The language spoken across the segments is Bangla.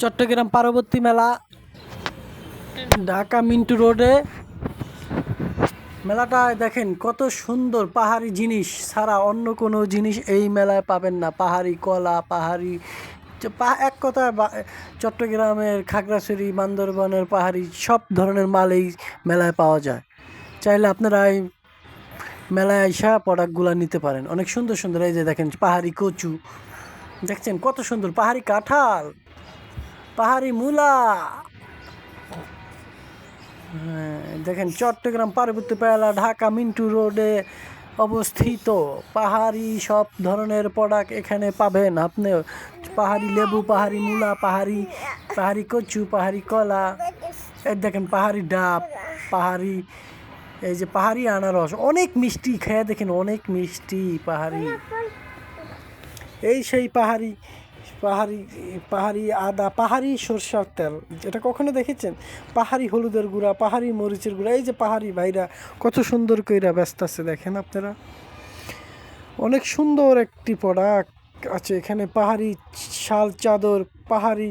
চট্টগ্রাম পার্বতী মেলা, ঢাকা মিন্টু রোডে। মেলাটায় দেখেন কত সুন্দর পাহাড়ি জিনিস ছাড়া অন্য কোনো জিনিস এই মেলায় পাবেন না। পাহাড়ি কলা, পাহাড়ি এক কথায় চট্টগ্রামের খাগড়াছড়ি, বান্দরবানের পাহাড়ি সব ধরনের মাল এই মেলায় পাওয়া যায়। চাইলে আপনারা এই মেলায় আইসা প্রোডাক্টগুলো নিতে পারেন। অনেক সুন্দর সুন্দর, এই যে দেখেন পাহাড়ি কচু, দেখছেন কত সুন্দর, পাহাড়ি কাঁঠাল, পাহাড়ি মূলা। হ্যাঁ, দেখেন চট্টগ্রাম পার্বত্য পেয়ালা, ঢাকা মিন্টু রোডে অবস্থিত। পাহাড়ি সব ধরনের প্রোডাক্ট এখানে পাবেন আপনি। পাহাড়ি লেবু, পাহাড়ি মূলা, পাহাড়ি কচু, পাহাড়ি কলা, এই দেখেন পাহাড়ি ডাব, পাহাড়ি, এই যে পাহাড়ি আনারস, অনেক মিষ্টি, খেয়ে দেখেন অনেক মিষ্টি পাহাড়ি। এই সেই পাহাড়ি পাহাড়ি পাহাড়ি আদা, পাহাড়ি সরষের তেল, এটা কখনো দেখেছেন? পাহাড়ি হলুদের গুঁড়া, পাহাড়ি মরিচের গুঁড়া, এই যে পাহাড়ি ভাইরা কত সুন্দর কইরা ব্যস্ত আছে দেখেন আপনারা। অনেক সুন্দর একটি প্রোডাক্ট আছে এখানে। পাহাড়ি শাল চাদর, পাহাড়ি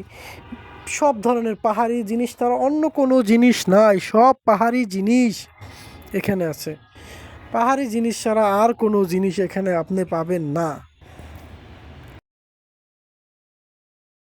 সব ধরনের পাহাড়ি জিনিস, তার অন্য কোনো জিনিস নাই, সব পাহাড়ি জিনিস এখানে আছে। পাহাড়ি জিনিস ছাড়া আর কোনো জিনিস এখানে আপনি পাবেন না।